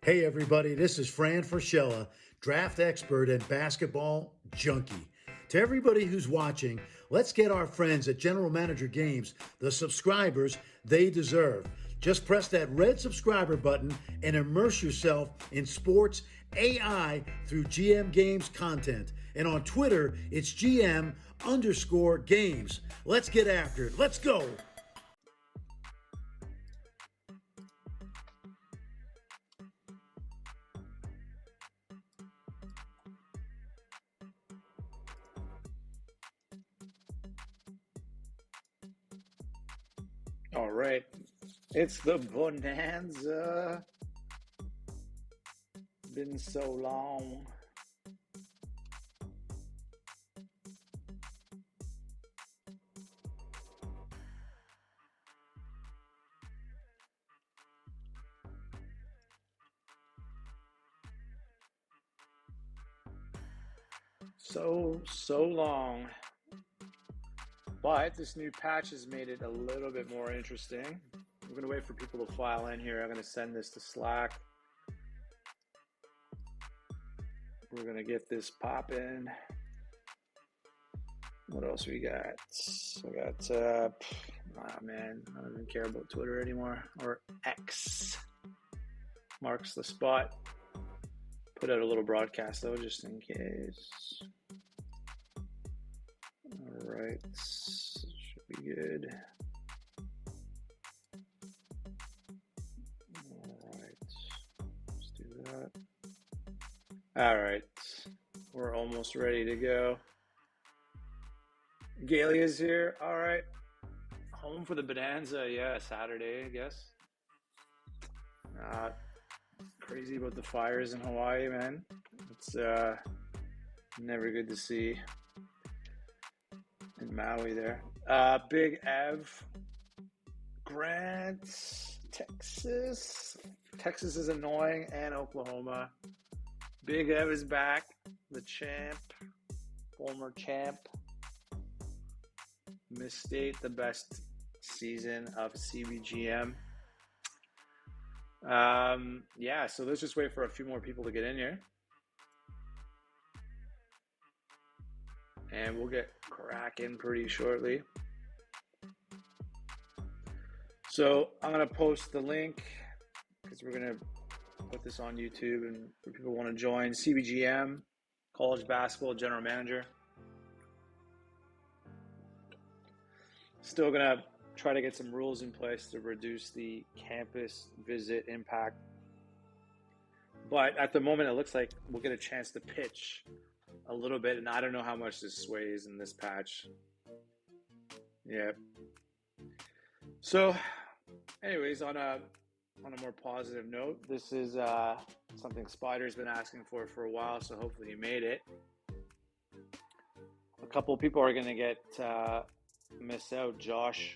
Hey everybody, this is Fran Fraschella, draft expert and basketball junkie. To everybody who's watching, let's get our friends at General Manager Games the subscribers they deserve. Just press that red subscriber button and immerse yourself in sports AI through GM Games content. And on Twitter, it's GM_games. Let's get after it. Let's go. All right, it's the Bonanza. Been so long. So long. But this new patch has made it a little bit more interesting. We're going to wait for people to file in here. I'm going to send this to Slack. We're going to get this popping. What else we got? We got, man, I don't even care about Twitter anymore. Or X. Marks the spot. Put out a little broadcast, though, just in case. All right. Should be good. All right. Let's do that. All right. We're almost ready to go. Galia's here. All right. Home for the Bonanza. Yeah, Saturday, I guess. Crazy about the fires in Hawaii, man. It's never good to see. In Maui there. Big Ev. Grant. Texas. Texas is annoying, and Oklahoma. Big Ev is back. The champ. Former champ. Misstate the best season of CBGM. Yeah, so let's just wait for a few more people to get in here. And we'll get cracking pretty shortly. So I'm going to post the link because we're going to put this on YouTube, and for people who want to join, CBGM, college basketball general manager. Still going to try to get some rules in place to reduce the campus visit impact. But at the moment, it looks like we'll get a chance to pitch a little bit, and I don't know how much this sways in this patch. Yeah. So, anyways, on a more positive note, this is something Spider's been asking for a while, so hopefully he made it. A couple of people are going to get miss out. Josh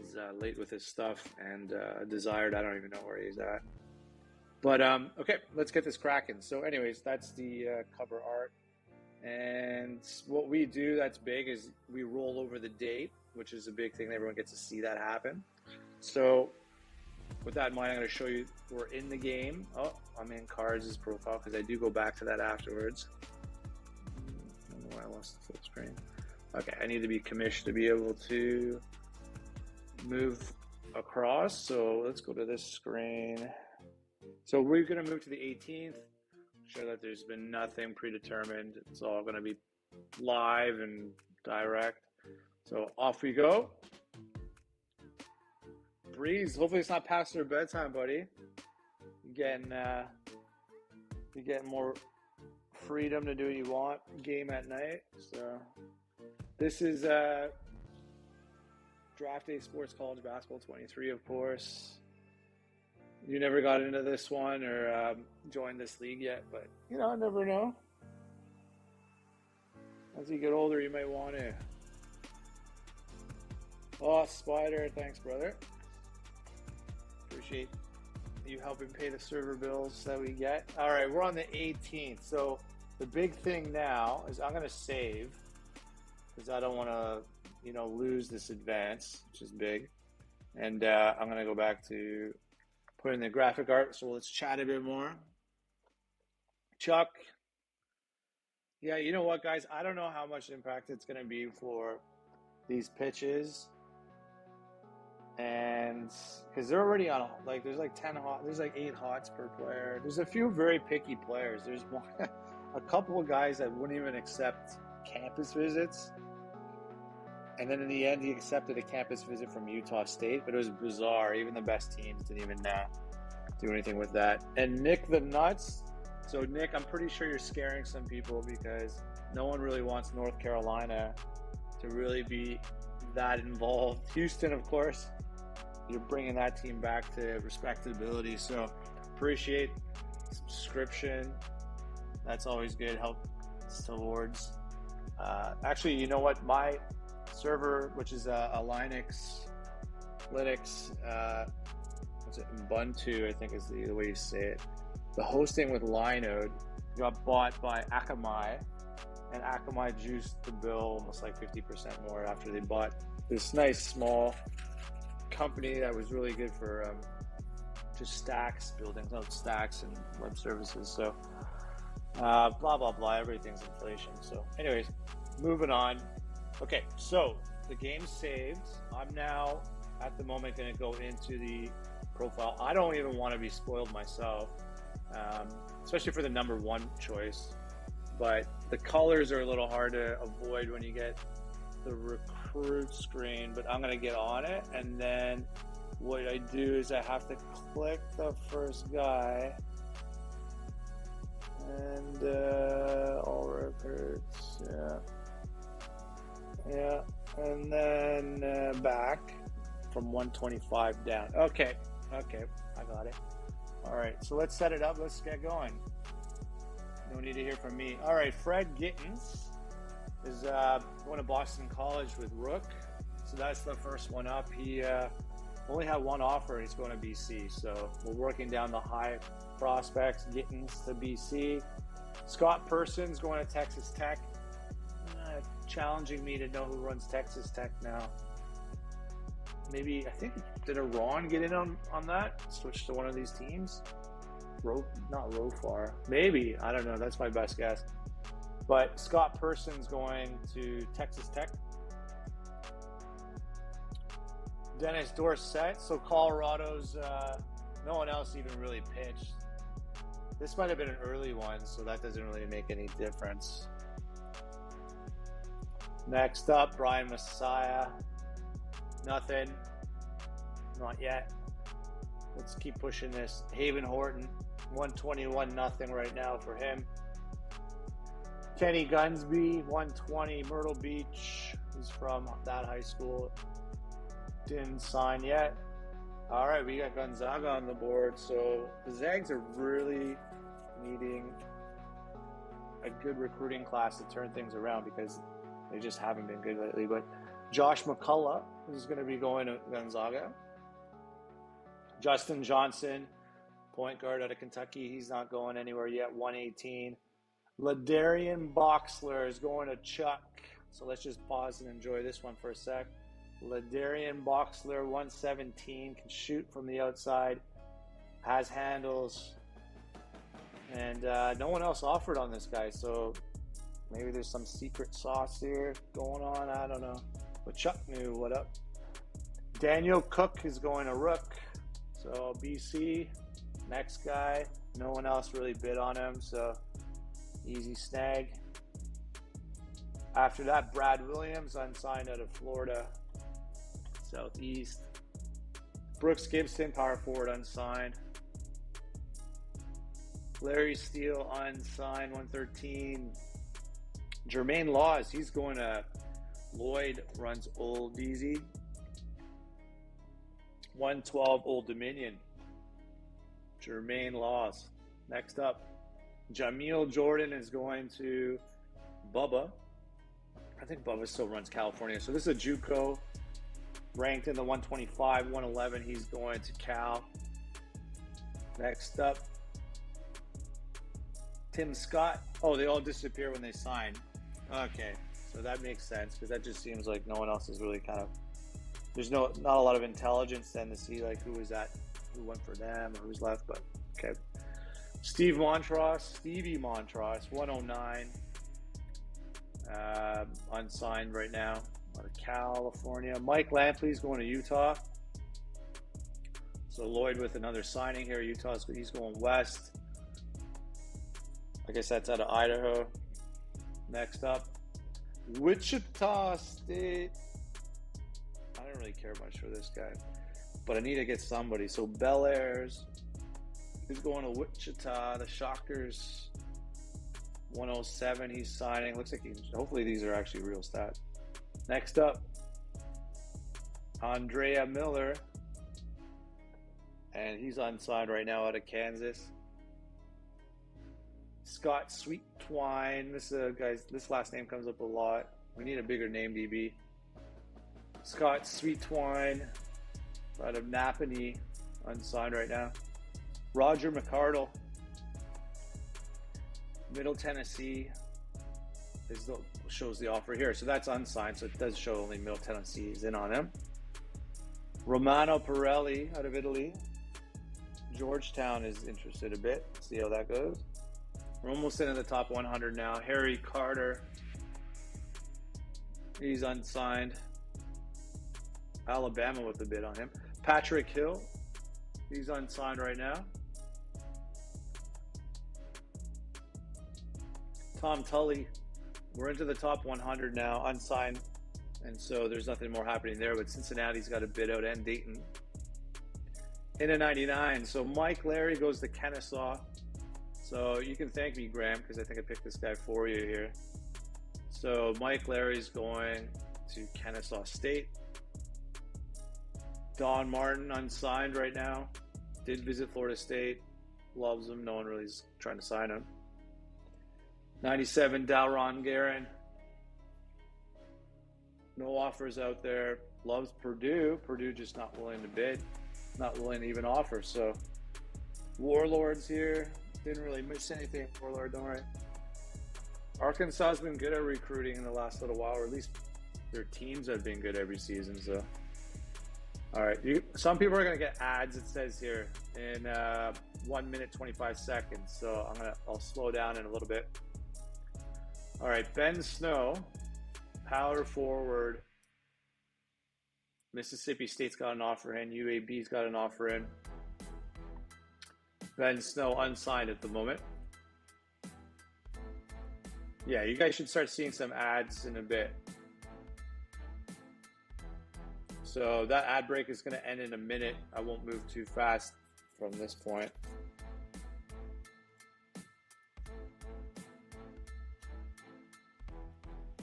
is late with his stuff, and Desired, I don't even know where he's at. But, okay, let's get this cracking. So anyways, that's the cover art. And what we do that's big is we roll over the date, which is a big thing. Everyone gets to see that happen. So with that in mind, I'm going to show you we're in the game. Oh, I'm in Cards' profile because I do go back to that afterwards. I don't know why I lost the full screen. Okay, I need to be commissioned to be able to move across. So let's go to this screen. So we're going to move to the 18th. Show that there's been nothing predetermined. It's all going to be live and direct. So off we go. Breeze. Hopefully it's not past your bedtime, buddy. You're getting more freedom to do what you want. Game at night. So this is Draft Day Sports College Basketball 23, of course. You never got into this one or joined this league yet, but, you know, I never know. As you get older, you might want to. Oh, Spider, thanks, brother. Appreciate you helping pay the server bills that we get. All right, we're on the 18th. So the big thing now is I'm going to save because I don't want to, you know, lose this advance, which is big. And I'm going to go back to put in the graphic art. So let's chat a bit more. Chuck. Yeah, you know what, guys? I don't know how much impact it's going to be for these pitches. And because they're already on, like, there's like 8 hots per player. There's a few very picky players. There's a couple of guys that wouldn't even accept campus visits. And then in the end, he accepted a campus visit from Utah State, but it was bizarre. Even the best teams didn't even do anything with that. And Nick the Nuts. So, Nick, I'm pretty sure you're scaring some people because no one really wants North Carolina to really be that involved. Houston, of course, you're bringing that team back to respectability. So, appreciate subscription. That's always good. Helps towards. Actually, you know what? My server, which is a Linux, what's it? Ubuntu, I think is the way you say it. The hosting with Linode got bought by Akamai, and Akamai juiced the bill almost like 50% more after they bought this nice small company that was really good for just stacks, building out stacks and web services. So blah, blah, blah, everything's inflation. So anyways, moving on. Okay, so the game's saved. I'm now, at the moment, going to go into the profile. I don't even want to be spoiled myself, especially for the number 1 choice. But the colors are a little hard to avoid when you get the recruit screen. But I'm going to get on it, and then what I do is I have to click the first guy, and all recruits, yeah, and then back from 125 down. Okay, I got it. All right, so let's set it up. Let's get going. No need to hear from me. All right, Fred Gittins is going to Boston College with Rook. So that's the first one up. He only had one offer. He's going to BC. So we're working down the high prospects. Gittins to BC. Scott Person's going to Texas Tech. Challenging me to know who runs Texas Tech now. Maybe, I think, did Iran get in on that? Switch to one of these teams? Not Rofar. Maybe. I don't know. That's my best guess. But Scott Person's going to Texas Tech. Dennis Dorsett. So Colorado's, no one else even really pitched. This might have been an early one, so that doesn't really make any difference. Next up, Brian Messiah. Nothing. Not yet. Let's keep pushing this. Haven Horton, 121, nothing right now for him. Kenny Gunsby, 120, Myrtle Beach. He's from that high school. Didn't sign yet. All right, we got Gonzaga on the board. So the Zags are really needing a good recruiting class to turn things around because they just haven't been good lately. But Josh McCullough is going to be going to Gonzaga. Justin Johnson, point guard out of Kentucky. He's not going anywhere yet, 118. Ladarian Boxler is going to Chuck. So let's just pause and enjoy this one for a sec. Ladarian Boxler, 117, can shoot from the outside, has handles, and no one else offered on this guy. So maybe there's some secret sauce here going on. I don't know. But Chuck knew what up. Daniel Cook is going to Rook. So BC, next guy. No one else really bid on him, so easy snag. After that, Brad Williams, unsigned out of Florida, Southeast. Brooks Gibson, power forward, unsigned. Larry Steele, unsigned, 113. Jermaine Laws, he's going to Lloyd, runs Old Easy. 112, Old Dominion. Jermaine Laws. Next up, Jameel Jordan is going to Bubba. I think Bubba still runs California. So this is a JUCO, ranked in the 125, 111. He's going to Cal. Next up, Tim Scott. Oh, they all disappear when they sign. Okay, so that makes sense because that just seems like no one else is really kind of. There's not a lot of intelligence then to see like who was who went for them or who's left, but okay. Stevie Montross, 109. Unsigned right now out of California. Mike Lampley's going to Utah. So Lloyd with another signing here. He's going west. I guess that's out of Idaho. Next up, Wichita State. I don't really care much for this guy, but I need to get somebody. So Bel Airs is going to Wichita. The Shockers, 107. He's signing. Looks like hopefully these are actually real stats. Next up, Andrea Miller, and he's unsigned right now out of Kansas. Scott Sweet-Twine. This last name comes up a lot. We need a bigger name, DB. Scott Sweet-Twine out of Napanee, unsigned right now. Roger McCardle, Middle Tennessee, shows the offer here. So that's unsigned, so it does show only Middle Tennessee is in on him. Romano Pirelli out of Italy. Georgetown is interested a bit. See how that goes. We're almost into the top 100 now. Harry Carter, he's unsigned. Alabama with a bid on him. Patrick Hill, he's unsigned right now. Tom Tully, we're into the top 100 now, unsigned, and so there's nothing more happening there, but Cincinnati's got a bid out, and Dayton. In a 99, so Mike Larry goes to Kennesaw. So you can thank me, Graham, because I think I picked this guy for you here. So Mike Larry's going to Kennesaw State. Don Martin, unsigned right now. Did visit Florida State. Loves him. No one really is trying to sign him. 97, Dalron Guerin. No offers out there. Loves Purdue. Purdue just not willing to bid. Not willing to even offer. So Warlords here. Didn't really miss anything, Warlord, don't worry. Arkansas has been good at recruiting in the last little while, or at least their teams have been good every season. So, all right, some people are going to get ads. It says here in 1 minute 25 seconds. So I'll slow down in a little bit. All right, Ben Snow, power forward. Mississippi State's got an offer in. UAB's got an offer in. Ben Snow unsigned at the moment. Yeah, you guys should start seeing some ads in a bit. So that ad break is going to end in a minute. I won't move too fast from this point.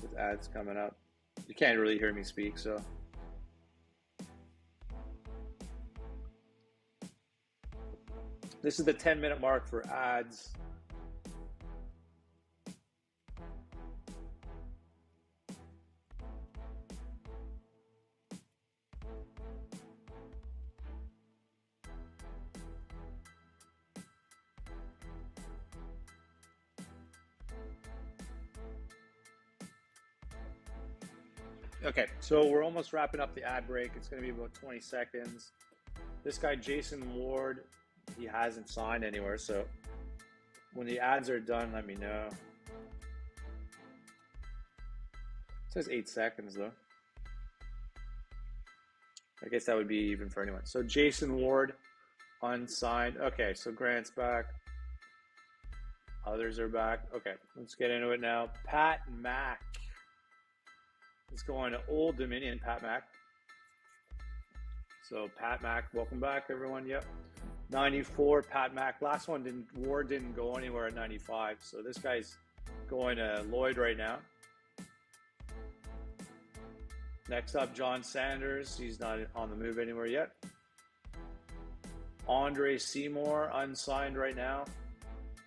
With ads coming up. You can't really hear me speak, so. This is the 10-minute mark for ads. Okay, so we're almost wrapping up the ad break. It's going to be about 20 seconds. This guy, Jason Ward, he hasn't signed anywhere, so when the ads are done, let me know. It says 8 seconds, though. I guess that would be even for anyone. So Jason Ward, unsigned. Okay, so Grant's back. Others are back. Okay, let's get into it now. Pat Mack is going to Old Dominion. Pat Mack. So Pat Mack, welcome back, everyone. Yep. 94, Pat Mack. Last one Ward didn't go anywhere at 95. So this guy's going to Lloyd right now. Next up, John Sanders. He's not on the move anywhere yet. Andre Seymour, unsigned right now.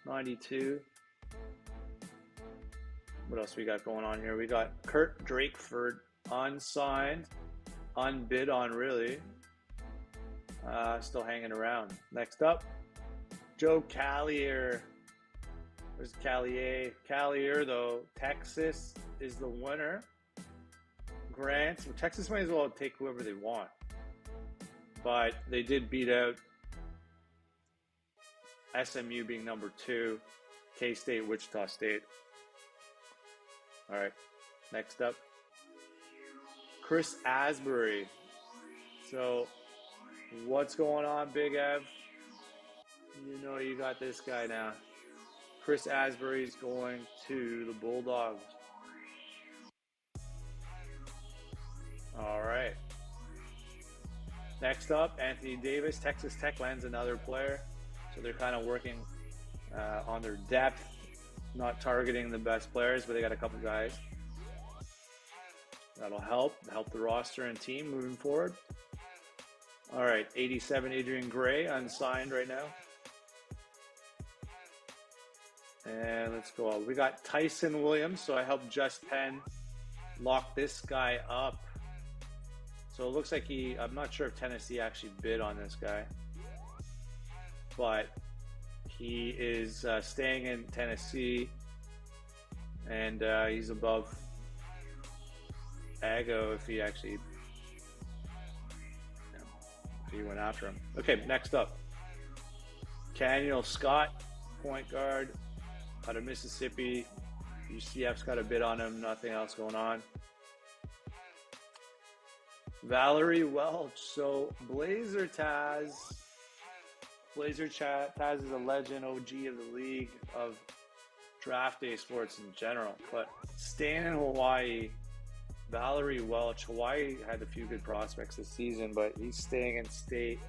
92. What else we got going on here? We got Kurt Drakeford, unsigned. Unbid on, really. Still hanging around. Next up, Joe Callier. There's Callier. Callier, though, Texas is the winner. Grant. Texas might as well take whoever they want. But they did beat out SMU being number 2, K-State, Wichita State. All right, next up, Chris Asbury. So what's going on, Big Ev? You know you got this guy now. Chris Asbury's going to the Bulldogs. All right. Next up, Anthony Davis, Texas Tech lands another player. So they're kind of working on their depth, not targeting the best players, but they got a couple guys. That'll help the roster and team moving forward. All right, 87, Adrian Gray, unsigned right now. And let's go on. We got Tyson Williams, so I helped Just Penn lock this guy up. So it looks like I'm not sure if Tennessee actually bid on this guy, but he is staying in Tennessee, and he's above Ago if he actually, if he went after him. Okay, next up, Daniel Scott, point guard out of Mississippi. UCF's got a bid on him, nothing else going on. Valerie Welch, so Blazer Taz is a legend, OG of the league, of draft day sports in general, but staying in Hawaii, Valerie Welch, Hawaii had a few good prospects this season, but he's staying in state.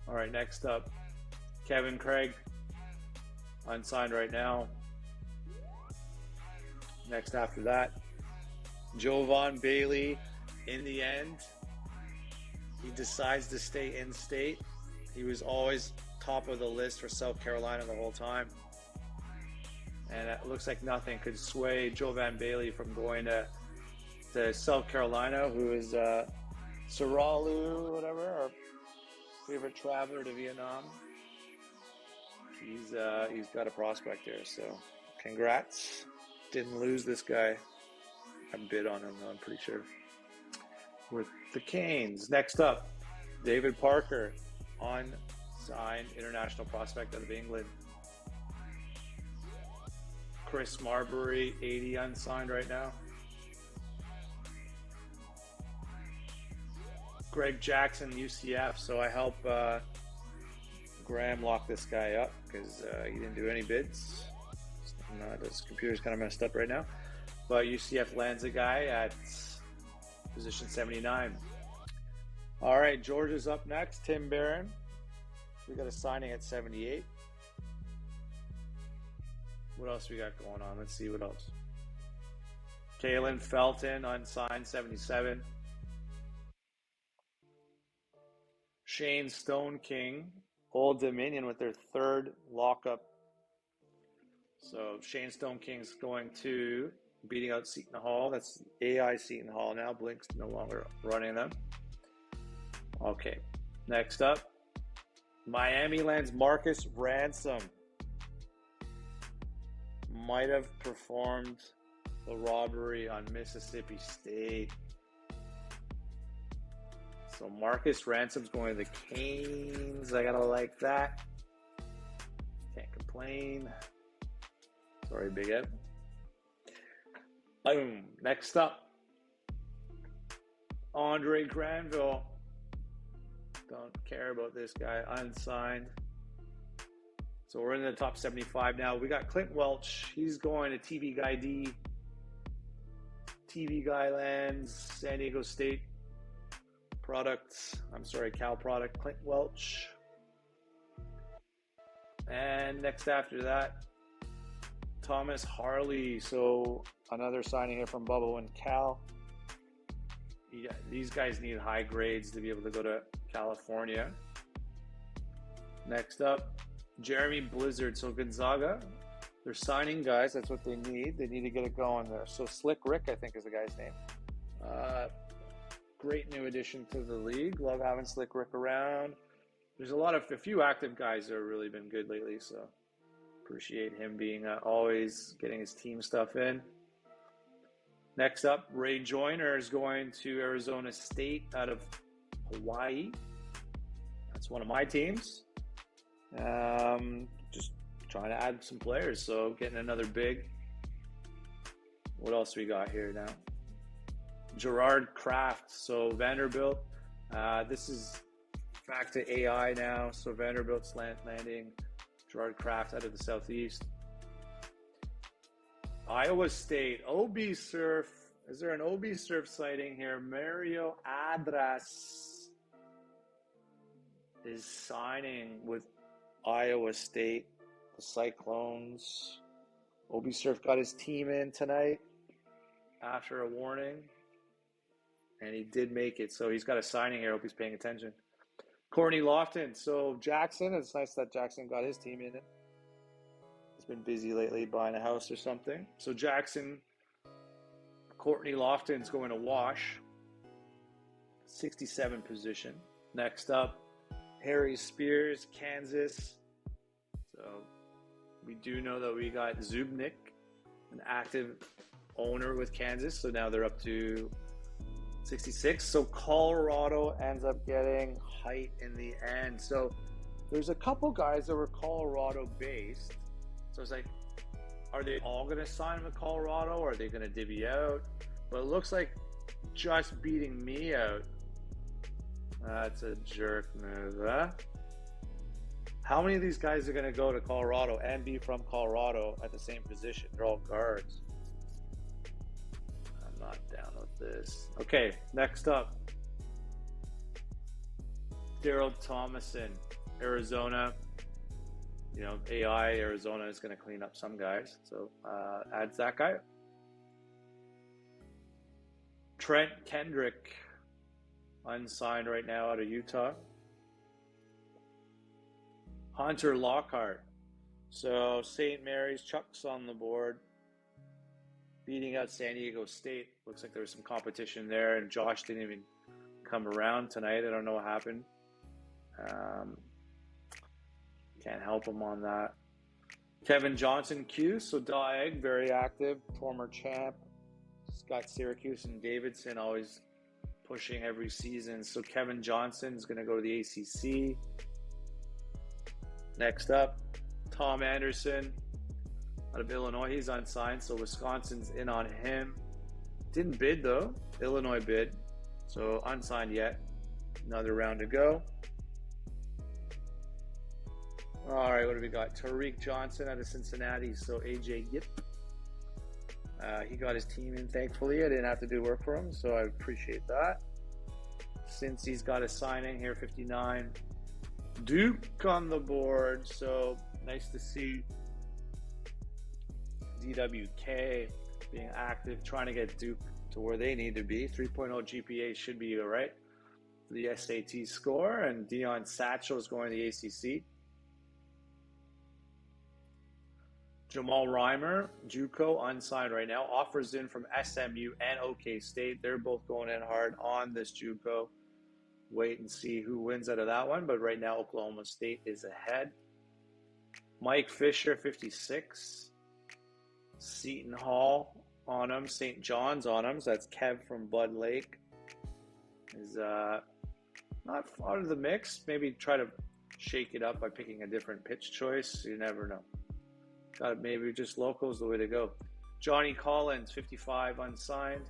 All right, next up, Kevin Craig, unsigned right now. Next after that, Jovan Bailey. In the end, he decides to stay in state. He was always top of the list for South Carolina the whole time. And it looks like nothing could sway Jovan Bailey from going to South Carolina, who is Saralu, whatever, our favorite traveler to Vietnam. He's got a prospect there, so congrats. Didn't lose this guy. I bid on him, though, I'm pretty sure. With the Canes. Next up, David Parker, unsigned international prospect out of England. Chris Marbury, 80, unsigned right now. Greg Jackson, UCF. So I help Graham lock this guy up because he didn't do any bids. His computer's kind of messed up right now. But UCF lands a guy at position 79. All right, Georgia's up next. Tim Barron. We got a signing at 78. What else we got going on? Let's see what else. Kalen Felton, unsigned, 77. Shane Stone King, Old Dominion with their third lockup. So Shane Stone King's going to beating out Seton Hall. That's AI Seton Hall now. Blink's no longer running them. Okay, next up, Miami lands Marcus Ransom. Might have performed the robbery on Mississippi State. So Marcus Ransom's going to the Canes. I gotta like that. Can't complain. Sorry, Big Ed. Boom. Next up, Andre Granville. Don't care about this guy. Unsigned. So we're in the top 75 now. We got Clint Welch. He's going to TV Guy D. TV Guy lands San Diego State Cal product. Clint Welch. And next after that, Thomas Harley. So another signing here from Bubba and Cal. Yeah, these guys need high grades to be able to go to California. Next up, Jeremy Blizzard. So Gonzaga, they're signing guys. That's what they need. They need to get it going there. So Slick Rick, I think, is the guy's name. Great new addition to the league. Love having Slick Rick around. There's a few active guys that have really been good lately. So appreciate him being always getting his team stuff in. Next up, Ray Joyner is going to Arizona State out of Hawaii. That's one of my teams. Just trying to add some players. So getting another big. What else we got here now? Gerard Kraft. So Vanderbilt. This is back to AI now. So Vanderbilt's landing Gerard Kraft out of the Southeast. Iowa State. OB Surf. Is there an OB Surf sighting here? Mario Adras is signing with Iowa State. The Cyclones. OB Surf got his team in tonight after a warning. And he did make it. So he's got a signing here. I hope he's paying attention. Courtney Lofton. So Jackson. It's nice that Jackson got his team in it. He's been busy lately buying a house or something. So Jackson, Courtney Lofton's going to Wash. 67 position. Next up, Harry Spears, Kansas. So we do know that we got Zubnik, an active owner with Kansas. So now they're up to 66. So Colorado ends up getting height in the end. So there's a couple guys that were Colorado based. So it's like, are they all going to sign with Colorado, or are they going to divvy out? But it looks like just beating me out. That's a jerk move, huh? How many of these guys are going to go to Colorado and be from Colorado at the same position? They're all guards. I'm not down with this. Okay, next up. Daryl Thomason, Arizona. You know, AI, Arizona is going to clean up some guys. So adds that guy. Trent Kendrick, unsigned right now out of Utah. Hunter Lockhart. So St. Mary's, Chuck's on the board. Beating out San Diego State. Looks like there was some competition there, and Josh didn't even come around tonight. I don't know what happened. Can't help him on that. Kevin Johnson, Q. So Daeg, very active, former champ. Scott Syracuse and Davidson always pushing every season. So Kevin Johnson is going to go to the ACC. Next up, Tom Anderson out of Illinois. He's unsigned, so Wisconsin's in on him. Didn't bid though. Illinois bid, so unsigned yet. Another round to go. All right, what do we got? Tariq Johnson out of Cincinnati. So AJ Yip. He got his team in, thankfully. I didn't have to do work for him, so I appreciate that. Since he's got a signing here, 59. Duke on the board, so nice to see DWK being active, trying to get Duke to where they need to be. 3.0 GPA should be all right for the SAT score, and Deion Satchel is going to the ACC. Jamal Reimer, JUCO, unsigned right now. Offers in from SMU and OK State. They're both going in hard on this JUCO. Wait and see who wins out of that one. But right now, Oklahoma State is ahead. Mike Fisher, 56. Seton Hall on him. St. John's on him. So that's Kev from Bud Lake. Is not out of the mix. Maybe try to shake it up by picking a different pitch choice. You never know. Got maybe just locals the way to go. Johnny Collins, 55, unsigned.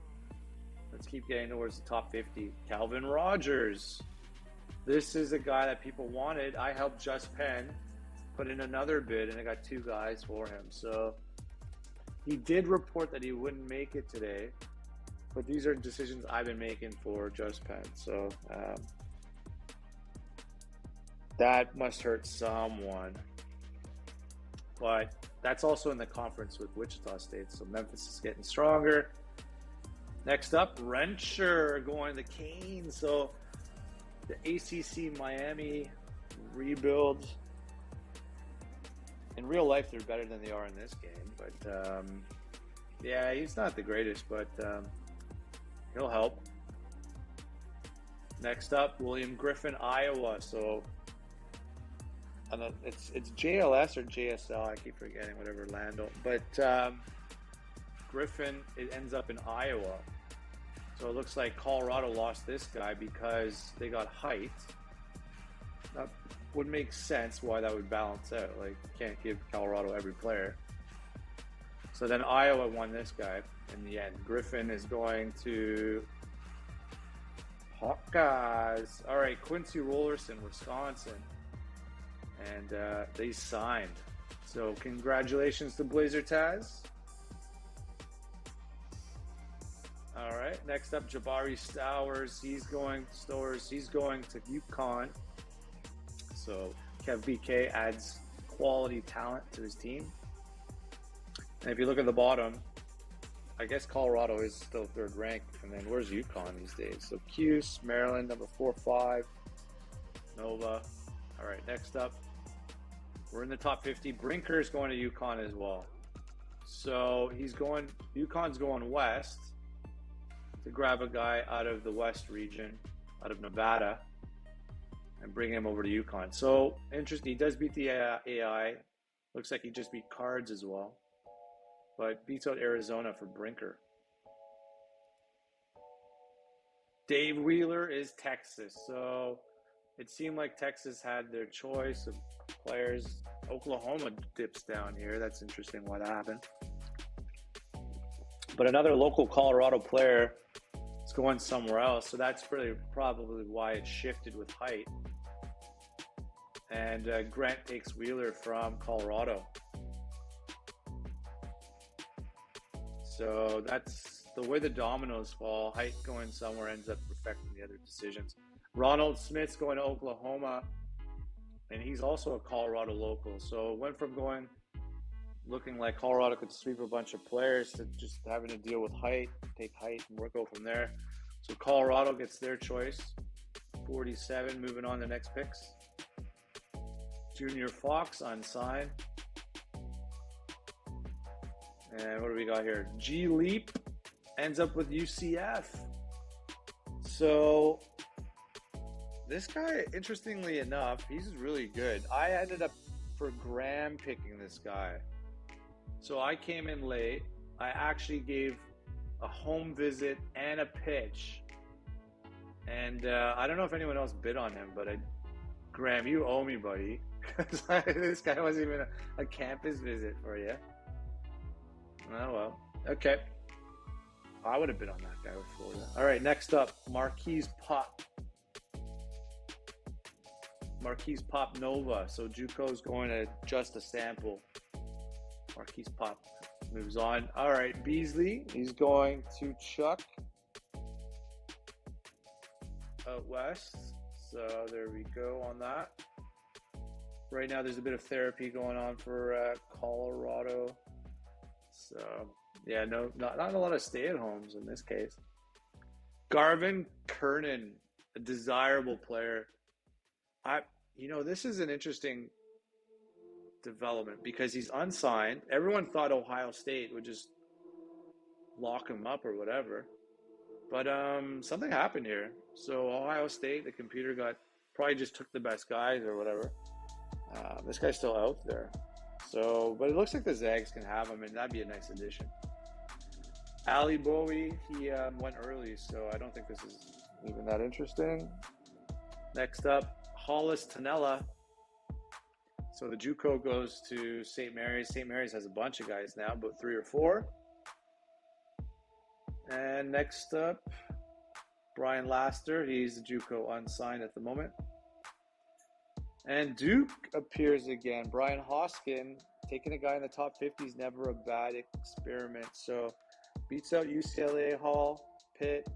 Let's keep getting towards the top 50. Calvin Rogers. This is a guy that people wanted. I helped Just Penn put in another bid, and I got two guys for him. So he did report that he wouldn't make it today, but these are decisions I've been making for Just Penn. So that must hurt someone. But that's also in the conference with Wichita State, so Memphis is getting stronger. Next up, Rensher going to Canes. So the ACC Miami rebuild. In real life, they're better than they are in this game. But yeah, he's not the greatest, but he'll help. Next up, William Griffin, Iowa. So it's JLS or JSL. I keep forgetting whatever Lando. But Griffin, it ends up in Iowa. So it looks like Colorado lost this guy because they got height. would make sense why that would balance out. Like, you can't give Colorado every player. So then Iowa won this guy in the end. Griffin is going to Hawkeyes. All right, Quincy Rollerson, Wisconsin. And they signed. So congratulations to Blazer Taz. All right, next up, Jabari Stowers. He's going to UConn. So Kev BK adds quality talent to his team. And if you look at the bottom, I guess Colorado is still third ranked. And then where's UConn these days? So Cuse, Maryland, number 4-5. Nova. All right, next up, we're in the top 50. Brinker's going to UConn as well. So UConn's going west to grab a guy out of the west region, out of Nevada, and bring him over to UConn. So interesting. He does beat the AI. Looks like he just beat Cards as well, but beats out Arizona for Brinker. Dave Wheeler is Texas. So it seemed like Texas had their choice of players. Oklahoma dips down here. That's interesting why that happened. But another local Colorado player is going somewhere else. So that's probably why it shifted with height. And Grant takes Wheeler from Colorado. So that's the way the dominoes fall. Height going somewhere ends up affecting the other decisions. Ronald Smith's going to Oklahoma, and he's also a Colorado local. So it went from looking like Colorado could sweep a bunch of players to just having to deal with height, take height, and go from there. So Colorado gets their choice, 47, moving on to next picks. Junior Fox unsigned. And what do we got here? G Leap ends up with UCF. So this guy, interestingly enough, he's really good. I ended up for Graham picking this guy. So I came in late. I actually gave a home visit and a pitch. And I don't know if anyone else bid on him, but Graham, you owe me, buddy. This guy wasn't even a campus visit for you. Oh, well. Okay. I would have been on that guy with Florida. All right, next up, Marquise Pop Nova. So JUCO's going to just a sample. Marquise Pop moves on. All right, Beasley, he's going to Chuck out west. So there we go on that. Right now, there's a bit of therapy going on for Colorado. So, yeah, not a lot of stay-at-homes in this case. Garvin Kernan, a desirable player. This is an interesting development because he's unsigned. Everyone thought Ohio State would just lock him up or whatever. But something happened here. So Ohio State, the computer probably just took the best guys or whatever. This guy's still out there. So, but it looks like the Zags can have him, and that'd be a nice addition. Ali Bowie, he went early, so I don't think this is even that interesting. Next up, Hollis Tanella. So the JUCO goes to St. Mary's. St. Mary's has a bunch of guys now, about 3 or 4. And next up, Brian Laster. He's the JUCO unsigned at the moment. And Duke appears again. Brian Hoskin, taking a guy in the top 50 is never a bad experiment. So beats out UCLA, Hall, Pitt.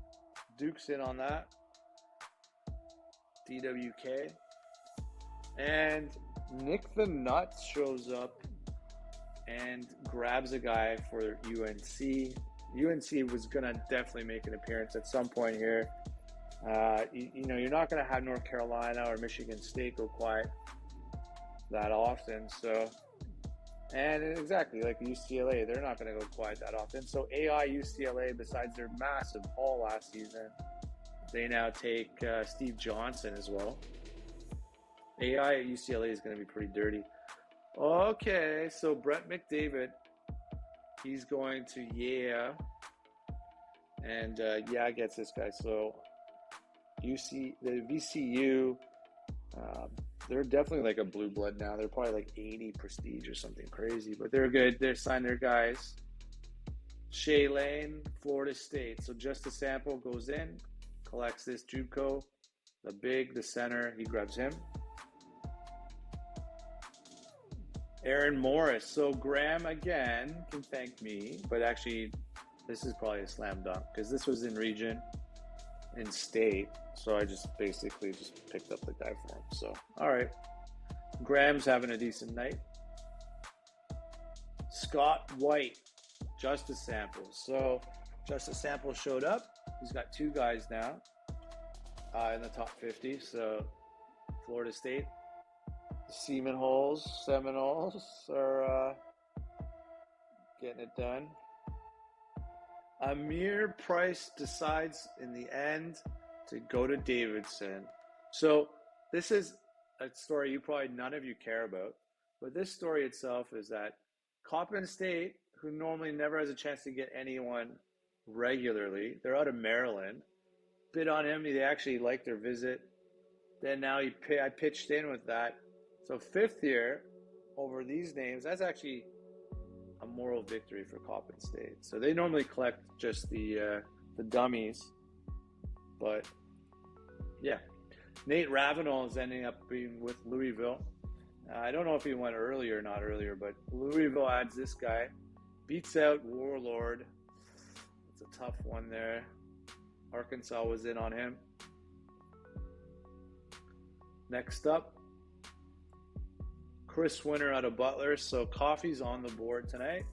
Duke's in on that. DWK. And Nick the Nuts shows up and grabs a guy for UNC. UNC was going to definitely make an appearance at some point here. You're not going to have North Carolina or Michigan State go quiet that often. So, and exactly like UCLA, they're not going to go quiet that often. So AI UCLA, besides their massive haul last season, they now take Steve Johnson as well. AI at UCLA is going to be pretty dirty. Okay, so Brett McDavid, he's going to and gets this guy. So the VCU They're definitely like a blue blood now. They're probably like 80 prestige or something crazy, but they're good. They're signed their guys. Shea Lane, Florida State. So just a sample goes in, collects this JUCO, the center, he grabs him. Aaron Morris. So Graham again can thank me, but actually this is probably a slam dunk because this was in region, in state. So I just basically just picked up the guy for him. So, all right. Graham's having a decent night. Scott White, just a sample. So just a sample showed up. He's got two guys now in the top 50. So Florida State, Seminoles are getting it done. Amir Price decides in the end to go to Davidson. So this is a story you probably none of you care about, but this story itself is that Coppin State, who normally never has a chance to get anyone regularly, they're out of Maryland, bid on him. They actually liked their visit. Then now I pitched in with that. So fifth year over these names, that's actually a moral victory for Coppin State. So they normally collect just the dummies, but yeah. Nate Ravenel is ending up being with Louisville. I don't know if he went earlier or not earlier, but Louisville adds this guy, beats out Warlord. It's a tough one there. Arkansas was in on him. Next up, Chris Winter out of Butler. So Coffee's on the board tonight.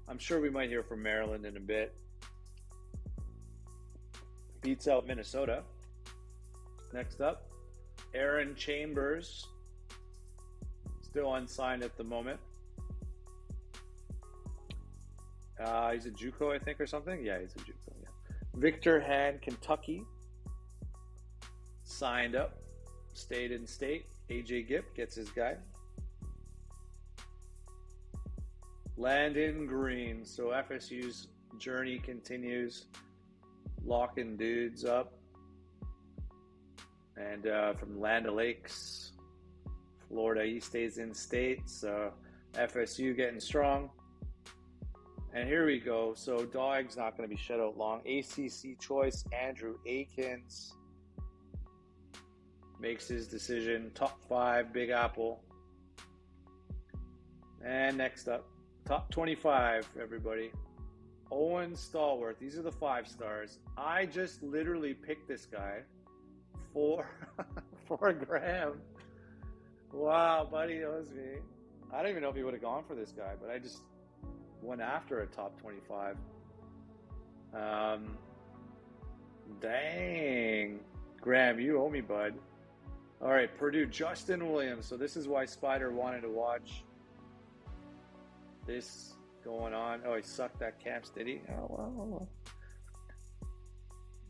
I'm sure we might hear from Maryland in a bit. Beats out Minnesota. Next up, Aaron Chambers. Still unsigned at the moment. He's a JUCO, I think, or something. Yeah, he's a JUCO. Yeah. Victor Han, Kentucky. Signed up. Stayed in state. AJ Gipp gets his guy. Landon Green. So FSU's journey continues. Locking dudes up. And from Land O'Lakes, Florida, he stays in state. So FSU getting strong. And here we go. So Dog's not going to be shut out long. ACC choice, Andrew Akins makes his decision. Top 5, Big Apple. And next up, top 25, everybody. Owen Stallworth. These are the 5 stars. I just literally picked this guy for Graham. Wow, buddy, that was me. I don't even know if he would have gone for this guy, but I just went after a top 25. Dang. Graham, you owe me, bud. All right, Purdue, Justin Williams. So this is why Spider wanted to watch this going on. Oh, he sucked that camps, did he? Oh, well.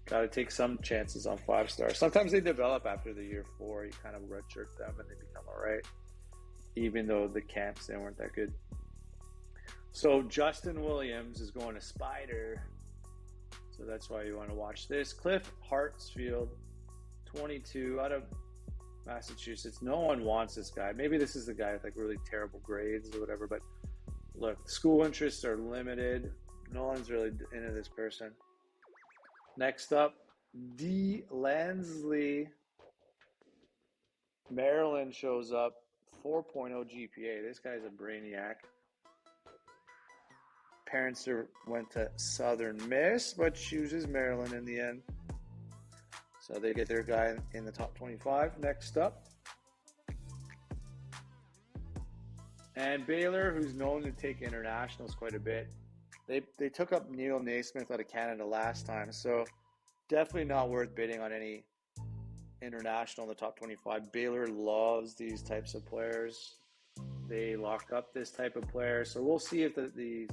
Got to take some chances on 5 stars. Sometimes they develop after the year 4. You kind of redshirt them and they become all right, even though the camps, they weren't that good. So Justin Williams is going to Spider. So that's why you want to watch this. Cliff Hartsfield, 22, out of Massachusetts. No one wants this guy. Maybe this is the guy with like really terrible grades or whatever, but look, school interests are limited. No one's really into this person. Next up, D. Lansley. Maryland shows up. 4.0 GPA. This guy's a brainiac. Parents went to Southern Miss, but chooses Maryland in the end. So they get their guy in the top 25. Next up. And Baylor, who's known to take internationals quite a bit. They took up Neil Naismith out of Canada last time, so definitely not worth bidding on any international in the top 25. Baylor loves these types of players. They lock up this type of player, so we'll see if the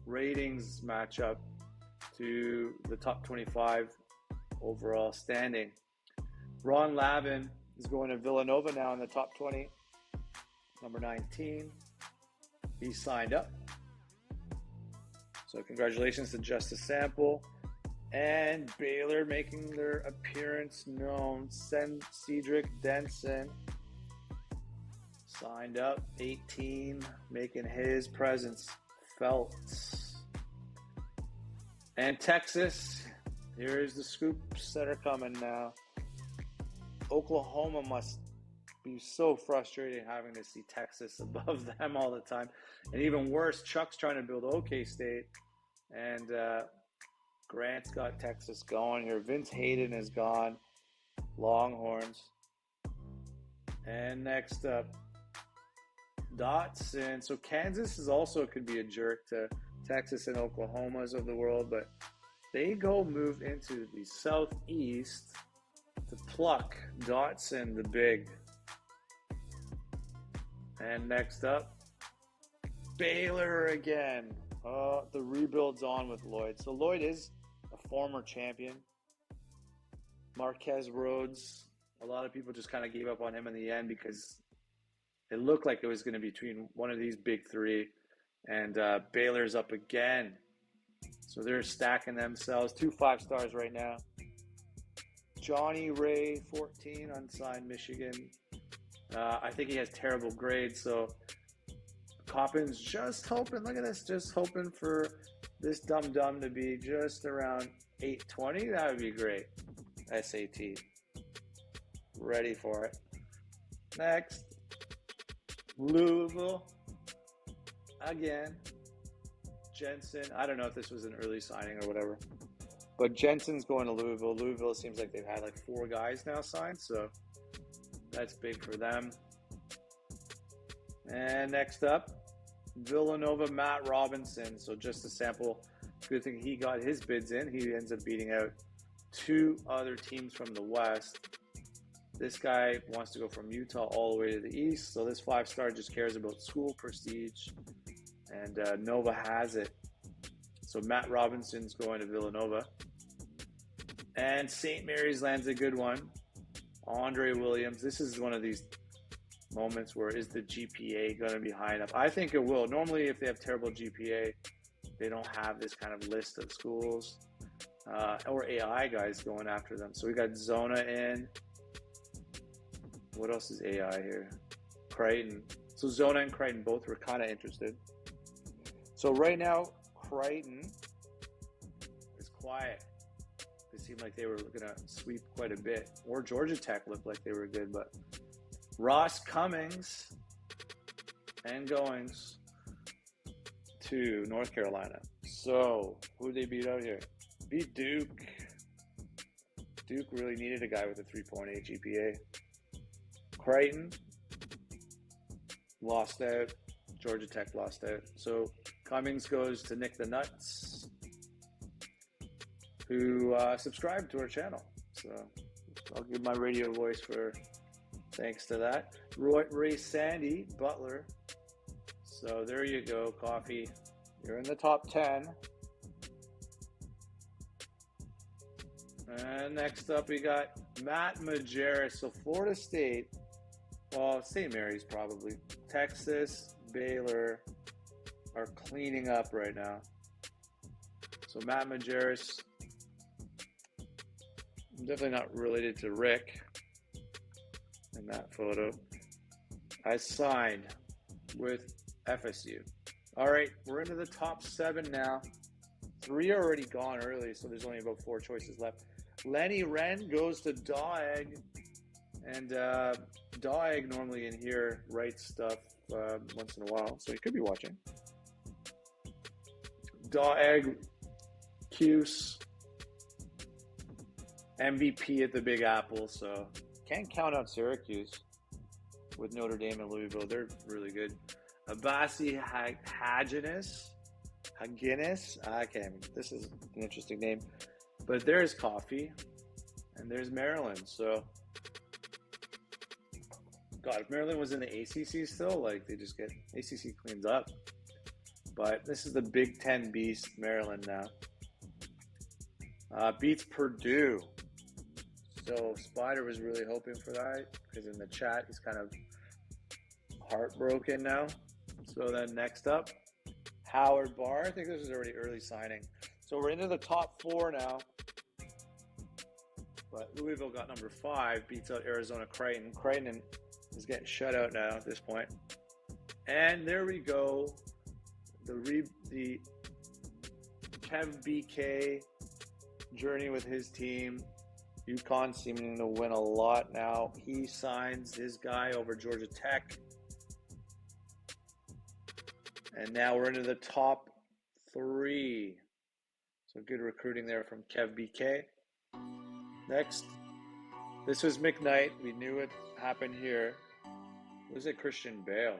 ratings match up to the top 25 overall standing. Ron Lavin is going to Villanova now in the top 20, number 19. He signed up. So congratulations to Justice Sample. And Baylor making their appearance known. Cedric Denson Signed up, 18, making his presence felt. And Texas, here's the scoops that are coming now. Oklahoma must be so frustrating having to see Texas above them all the time. And even worse, Chuck's trying to build OK State. And Grant's got Texas going here. Vince Hayden is gone. Longhorns. And next up, Dotson. So Kansas is also could be a jerk to Texas and Oklahoma's of the world, but they move into the southeast to pluck Dotson the big. And next up, Baylor again. The rebuild's on with Lloyd. So Lloyd is a former champion. Marquez Rhodes, a lot of people just kind of gave up on him in the end because it looked like it was going to be between one of these big three. And Baylor's up again. So they're stacking themselves. 2 5-stars right now. Johnny Ray, 14, unsigned Michigan. I think he has terrible grades. So Coppin's just hoping, look at this, just hoping for this dum-dum to be just around 820. That would be great. SAT. Ready for it. Next. Louisville. Again. Jensen. I don't know if this was an early signing or whatever. But Jensen's going to Louisville. Louisville seems like they've had like 4 guys now signed. So that's big for them. And next up, Villanova, Matt Robinson. So just a sample. Good thing he got his bids in. He ends up beating out 2 other teams from the West. This guy wants to go from Utah all the way to the East. So this 5-star just cares about school prestige. And Nova has it. So Matt Robinson's going to Villanova. And St. Mary's lands a good one. Andre Williams. This is one of these moments where is the GPA going to be high enough? I think it will. Normally, if they have terrible GPA, they don't have this kind of list of schools or AI guys going after them. So we got Zona in. What else is AI here? Creighton. So Zona and Creighton both were kind of interested. So right now, Creighton is quiet. They seemed like they were going to sweep quite a bit. Or Georgia Tech looked like they were good, but Ross Cummings and Goings to North Carolina. So who did they beat out here? Beat Duke. Duke really needed a guy with a 3.8 GPA. Creighton lost out. Georgia Tech lost out. So Cummings goes to Nick the Nuts, who subscribed to our channel. So I'll give my radio voice for thanks to that. Ray Sandy, Butler. So there you go, Coffee. You're in the top 10. And next up, we got Matt Majerus. So Florida State, well, St. Mary's probably. Texas, Baylor are cleaning up right now. So Matt Majerus, I'm definitely not related to Rick in that photo. I signed with FSU. All right, we're into the top 7 now. 3 are already gone early, so there's only about 4 choices left. Lenny Wren goes to Daeg, and Daeg normally in here writes stuff once in a while, so he could be watching. Daeg, Cuse, MVP at the Big Apple, so can't count out Syracuse with Notre Dame and Louisville. They're really good. Abasi Haginis. This is an interesting name. But there's Coffee, and there's Maryland. So, God, if Maryland was in the ACC still, like they just get ACC cleans up. But this is the Big Ten beast, Maryland now. Beats Purdue. So Spider was really hoping for that because in the chat he's kind of heartbroken now. So then next up, Howard Barr. I think this is already early signing. So we're into the top 4 now. But Louisville got number 5, beats out Arizona Creighton. Creighton He's getting shut out now at this point. And there we go. The Kev BK journey with his team. UConn seeming to win a lot now. He signs his guy over Georgia Tech. And now we're into the top 3. So good recruiting there from Kev BK. Next, this was McKnight. We knew it happened here. Was it Christian Bale?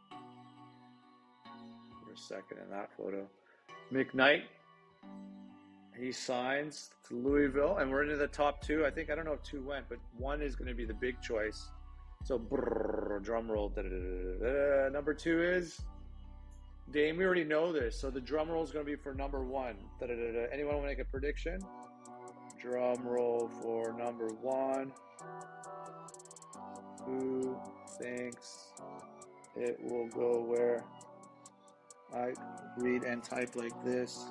For a second in that photo. McKnight, he signs to Louisville, and we're into the top 2. I don't know if 2 went, but 1 is going to be the big choice. So, drum roll. Number 2 is Dame. We already know this, so the drum roll is going to be for number 1. Anyone want to make a prediction? Drum roll for number 1. Who thinks it will go where? I read and type like this.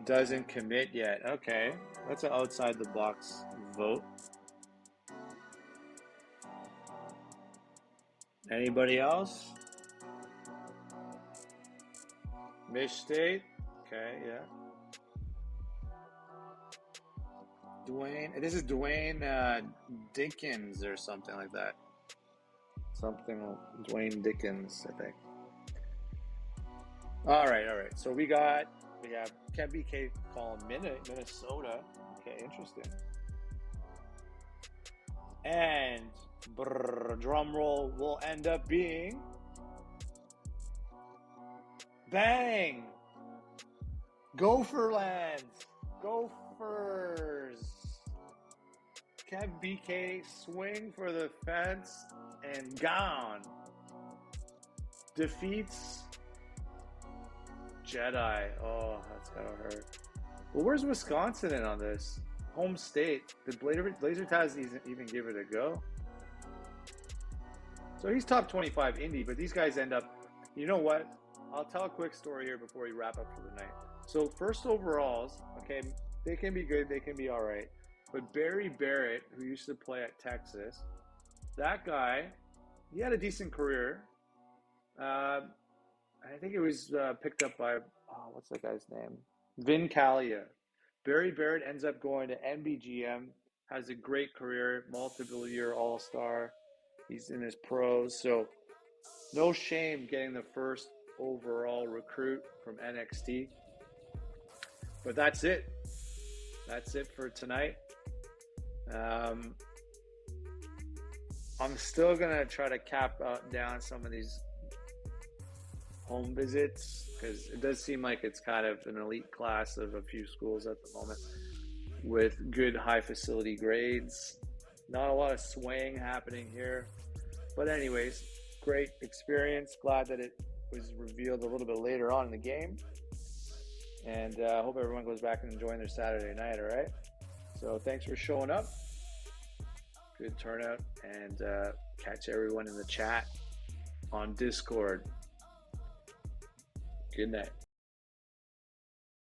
Doesn't commit yet. Okay, that's an outside the box vote. Anybody else? Mich State. Okay, yeah. Dwayne. This is Dwayne Dickens or something like that. Dwayne Dickens, I think. All right. So we have Kev BK calling Minnesota. Okay, interesting. And drum roll will end up being bang! Gopherland! Gophers! Kev BK swing for the fence and gone. Defeats Jedi. Oh, that's gotta hurt. Well, where's Wisconsin in on this? Home state. Did Blazer Taz even give it a go? So he's top 25 Indy, but these guys end up, you know what? I'll tell a quick story here before we wrap up for the night. So first overalls, okay, they can be good, they can be all right. But Barry Barrett, who used to play at Texas, that guy, he had a decent career. I think it was picked up by, what's that guy's name? Vin Calia. Barry Barrett ends up going to NBGM, has a great career, multiple-year All-Star. He's in his pros, so no shame getting the first overall recruit from NXT. But that's it. That's it for tonight. I'm still going to try to cap down some of these home visits because it does seem like it's kind of an elite class of a few schools at the moment with good high facility grades. Not a lot of swaying happening here. But anyways, great experience. Glad that it was revealed a little bit later on in the game. And I hope everyone goes back and enjoying their Saturday night, all right? So thanks for showing up. Good turnout. And catch everyone in the chat on Discord. Good night.